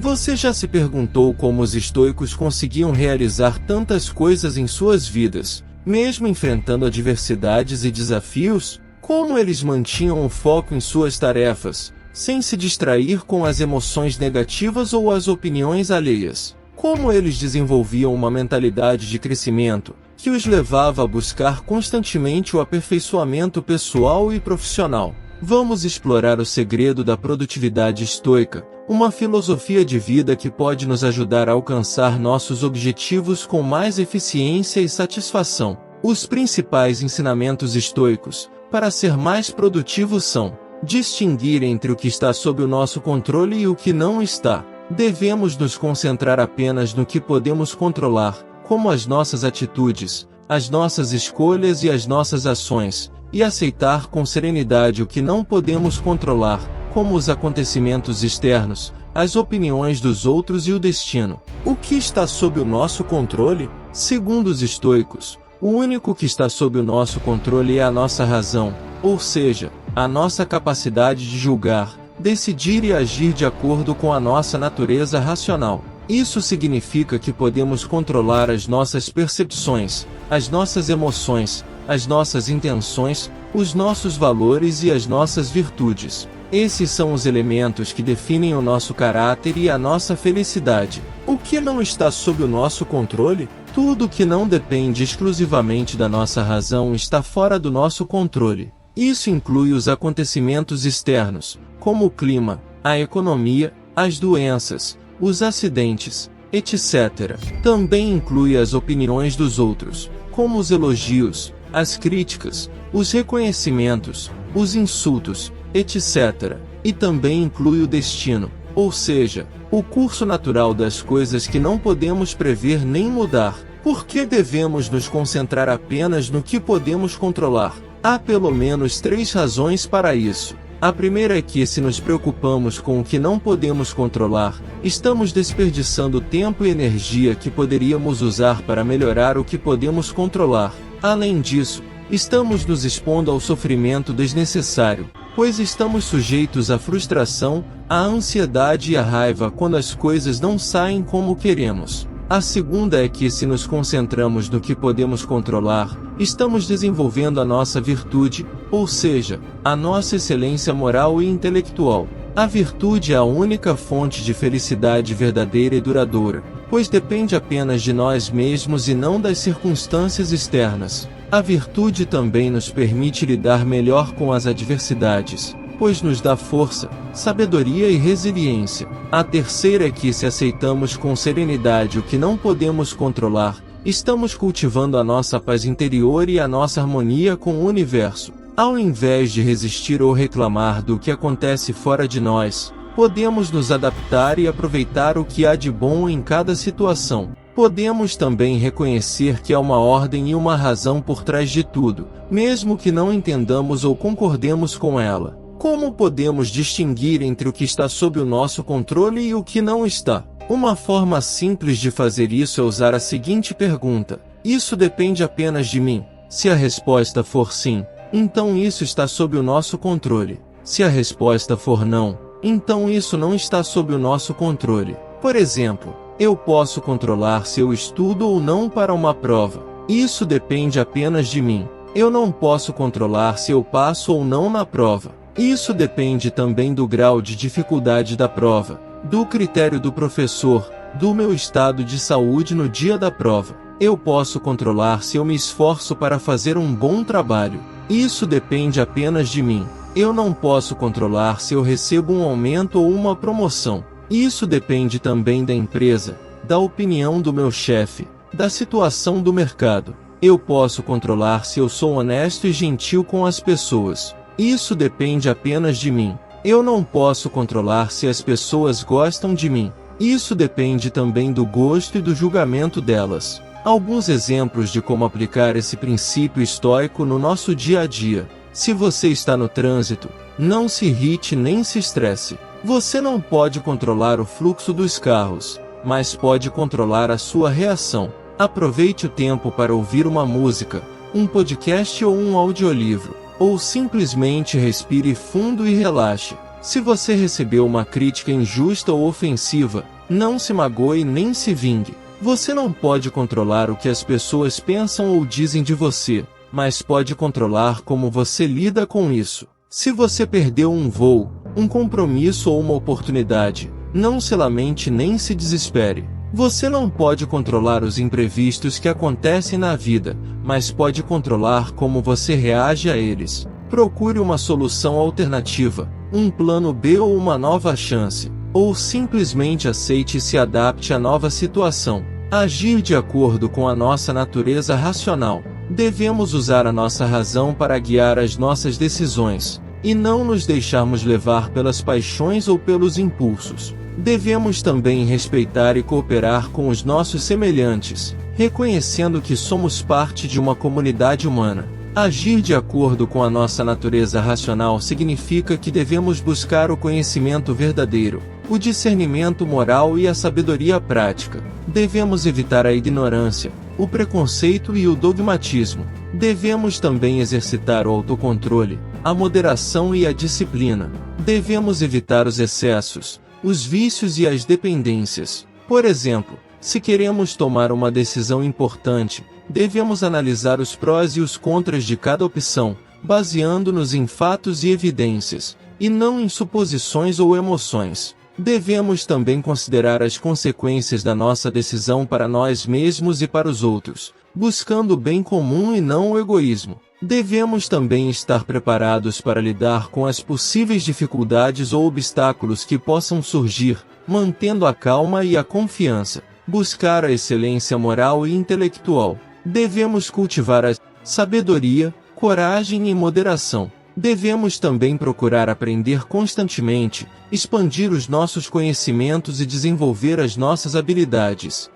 Você já se perguntou como os estoicos conseguiam realizar tantas coisas em suas vidas, mesmo enfrentando adversidades e desafios? Como eles mantinham o foco em suas tarefas, sem se distrair com as emoções negativas ou as opiniões alheias? Como eles desenvolviam uma mentalidade de crescimento, que os levava a buscar constantemente o aperfeiçoamento pessoal e profissional? Vamos explorar o segredo da produtividade estoica, uma filosofia de vida que pode nos ajudar a alcançar nossos objetivos com mais eficiência e satisfação. Os principais ensinamentos estoicos para ser mais produtivo são: distinguir entre o que está sob o nosso controle e o que não está. Devemos nos concentrar apenas no que podemos controlar, como as nossas atitudes, as nossas escolhas e as nossas ações, e aceitar com serenidade o que não podemos controlar, como os acontecimentos externos, as opiniões dos outros e o destino. O que está sob o nosso controle? Segundo os estoicos, o único que está sob o nosso controle é a nossa razão, ou seja, a nossa capacidade de julgar, decidir e agir de acordo com a nossa natureza racional. Isso significa que podemos controlar as nossas percepções, as nossas emoções, as nossas intenções, os nossos valores e as nossas virtudes. Esses são os elementos que definem o nosso caráter e a nossa felicidade. O que não está sob o nosso controle? Tudo que não depende exclusivamente da nossa razão está fora do nosso controle. Isso inclui os acontecimentos externos, como o clima, a economia, as doenças, os acidentes, etc. Também inclui as opiniões dos outros, como os elogios, as críticas, os reconhecimentos, os insultos, etc. E também inclui o destino, ou seja, o curso natural das coisas que não podemos prever nem mudar. Por que devemos nos concentrar apenas no que podemos controlar? Há pelo menos 3 razões para isso. A primeira é que, se nos preocupamos com o que não podemos controlar, estamos desperdiçando tempo e energia que poderíamos usar para melhorar o que podemos controlar. Além disso, estamos nos expondo ao sofrimento desnecessário, pois estamos sujeitos à frustração, à ansiedade e à raiva quando as coisas não saem como queremos. A segunda é que, se nos concentramos no que podemos controlar, estamos desenvolvendo a nossa virtude, ou seja, a nossa excelência moral e intelectual. A virtude é a única fonte de felicidade verdadeira e duradoura, pois depende apenas de nós mesmos e não das circunstâncias externas. A virtude também nos permite lidar melhor com as adversidades, pois nos dá força, sabedoria e resiliência. A terceira é que, se aceitamos com serenidade o que não podemos controlar, estamos cultivando a nossa paz interior e a nossa harmonia com o universo. Ao invés de resistir ou reclamar do que acontece fora de nós, podemos nos adaptar e aproveitar o que há de bom em cada situação. Podemos também reconhecer que há uma ordem e uma razão por trás de tudo, mesmo que não entendamos ou concordemos com ela. Como podemos distinguir entre o que está sob o nosso controle e o que não está? Uma forma simples de fazer isso é usar a seguinte pergunta: isso depende apenas de mim? Se a resposta for sim, então isso está sob o nosso controle. Se a resposta for não, então isso não está sob o nosso controle. Por exemplo, eu posso controlar se eu estudo ou não para uma prova. Isso depende apenas de mim. Eu não posso controlar se eu passo ou não na prova. Isso depende também do grau de dificuldade da prova, do critério do professor, do meu estado de saúde no dia da prova. Eu posso controlar se eu me esforço para fazer um bom trabalho. Isso depende apenas de mim. Eu não posso controlar se eu recebo um aumento ou uma promoção. Isso depende também da empresa, da opinião do meu chefe, da situação do mercado. Eu posso controlar se eu sou honesto e gentil com as pessoas. Isso depende apenas de mim. Eu não posso controlar se as pessoas gostam de mim. Isso depende também do gosto e do julgamento delas. Alguns exemplos de como aplicar esse princípio estoico no nosso dia a dia. Se você está no trânsito, não se irrite nem se estresse. Você não pode controlar o fluxo dos carros, mas pode controlar a sua reação. Aproveite o tempo para ouvir uma música, um podcast ou um audiolivro. Ou simplesmente respire fundo e relaxe. Se você recebeu uma crítica injusta ou ofensiva, não se magoe nem se vingue. Você não pode controlar o que as pessoas pensam ou dizem de você, mas pode controlar como você lida com isso. Se você perdeu um voo, um compromisso ou uma oportunidade, não se lamente nem se desespere. Você não pode controlar os imprevistos que acontecem na vida, mas pode controlar como você reage a eles. Procure uma solução alternativa, um plano B ou uma nova chance, ou simplesmente aceite e se adapte à nova situação. Agir de acordo com a nossa natureza racional. Devemos usar a nossa razão para guiar as nossas decisões, e não nos deixarmos levar pelas paixões ou pelos impulsos. Devemos também respeitar e cooperar com os nossos semelhantes, reconhecendo que somos parte de uma comunidade humana. Agir de acordo com a nossa natureza racional significa que devemos buscar o conhecimento verdadeiro, o discernimento moral e a sabedoria prática. Devemos evitar a ignorância, o preconceito e o dogmatismo. Devemos também exercitar o autocontrole, a moderação e a disciplina. Devemos evitar os excessos, os vícios e as dependências. Por exemplo, se queremos tomar uma decisão importante, devemos analisar os prós e os contras de cada opção, baseando-nos em fatos e evidências, e não em suposições ou emoções. Devemos também considerar as consequências da nossa decisão para nós mesmos e para os outros, buscando o bem comum e não o egoísmo. Devemos também estar preparados para lidar com as possíveis dificuldades ou obstáculos que possam surgir, mantendo a calma e a confiança. Buscar a excelência moral e intelectual. Devemos cultivar a sabedoria, coragem e moderação. Devemos também procurar aprender constantemente, expandir os nossos conhecimentos e desenvolver as nossas habilidades.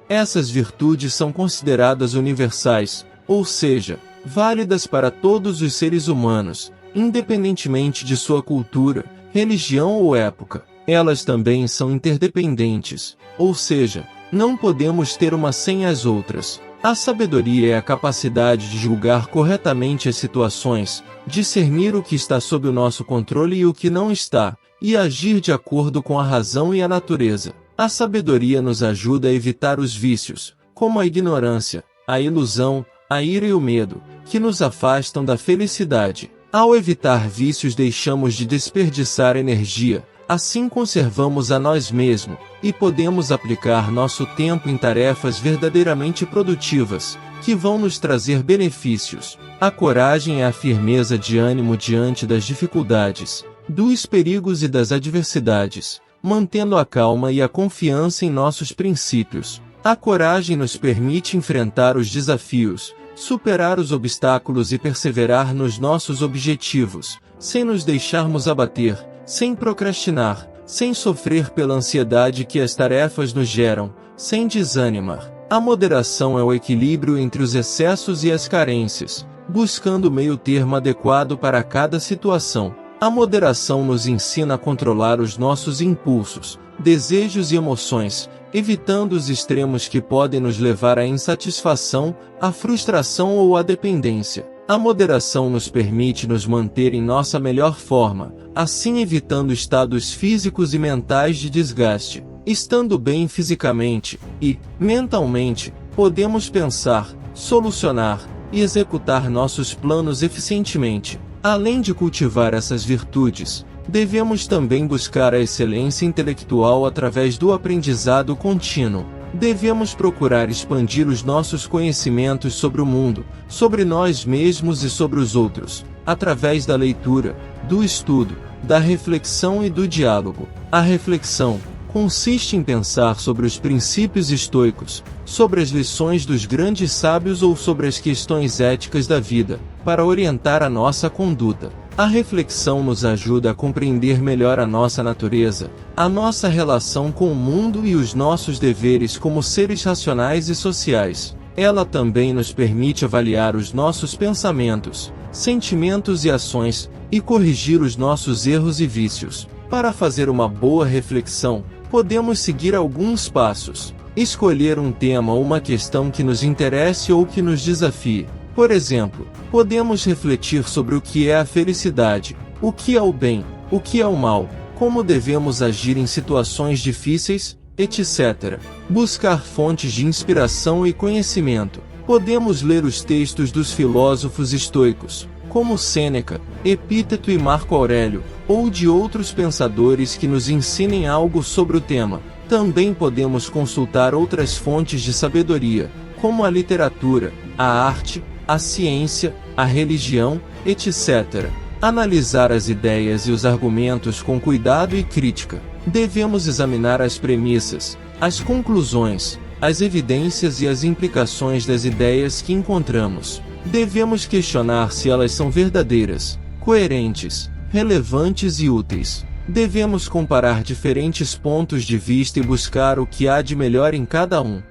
Essas virtudes são consideradas universais, ou seja, válidas para todos os seres humanos, independentemente de sua cultura, religião ou época. Elas também são interdependentes, ou seja, não podemos ter uma sem as outras. A sabedoria é a capacidade de julgar corretamente as situações, discernir o que está sob o nosso controle e o que não está, e agir de acordo com a razão e a natureza. A sabedoria nos ajuda a evitar os vícios, como a ignorância, a ilusão, a ira e o medo, que nos afastam da felicidade. Ao evitar vícios, deixamos de desperdiçar energia, assim conservamos a nós mesmos, e podemos aplicar nosso tempo em tarefas verdadeiramente produtivas, que vão nos trazer benefícios. A coragem é a firmeza de ânimo diante das dificuldades, dos perigos e das adversidades, mantendo a calma e a confiança em nossos princípios. A coragem nos permite enfrentar os desafios, superar os obstáculos e perseverar nos nossos objetivos, sem nos deixarmos abater, sem procrastinar, sem sofrer pela ansiedade que as tarefas nos geram, sem desanimar. A moderação é o equilíbrio entre os excessos e as carências, buscando o meio termo adequado para cada situação. A moderação nos ensina a controlar os nossos impulsos, desejos e emoções, evitando os extremos que podem nos levar à insatisfação, à frustração ou à dependência. A moderação nos permite nos manter em nossa melhor forma, assim evitando estados físicos e mentais de desgaste. Estando bem fisicamente e mentalmente, podemos pensar, solucionar e executar nossos planos eficientemente. Além de cultivar essas virtudes, devemos também buscar a excelência intelectual através do aprendizado contínuo. Devemos procurar expandir os nossos conhecimentos sobre o mundo, sobre nós mesmos e sobre os outros, através da leitura, do estudo, da reflexão e do diálogo. A reflexão consiste em pensar sobre os princípios estoicos, sobre as lições dos grandes sábios ou sobre as questões éticas da vida, para orientar a nossa conduta. A reflexão nos ajuda a compreender melhor a nossa natureza, a nossa relação com o mundo e os nossos deveres como seres racionais e sociais. Ela também nos permite avaliar os nossos pensamentos, sentimentos e ações, e corrigir os nossos erros e vícios. Para fazer uma boa reflexão, podemos seguir alguns passos. Escolher um tema ou uma questão que nos interesse ou que nos desafie. Por exemplo, podemos refletir sobre o que é a felicidade, o que é o bem, O que é o mal? Como devemos agir em situações difíceis, etc. Buscar fontes de inspiração e conhecimento. Podemos ler os textos dos filósofos estoicos, como Sêneca, Epíteto e Marco Aurélio, ou de outros pensadores que nos ensinem algo sobre o tema. Também podemos consultar outras fontes de sabedoria, como a literatura, a arte, a ciência, a religião, etc. Analisar as ideias e os argumentos com cuidado e crítica. Devemos examinar as premissas, as conclusões, as evidências e as implicações das ideias que encontramos. Devemos questionar se elas são verdadeiras, coerentes, relevantes e úteis. Devemos comparar diferentes pontos de vista e buscar o que há de melhor em cada um.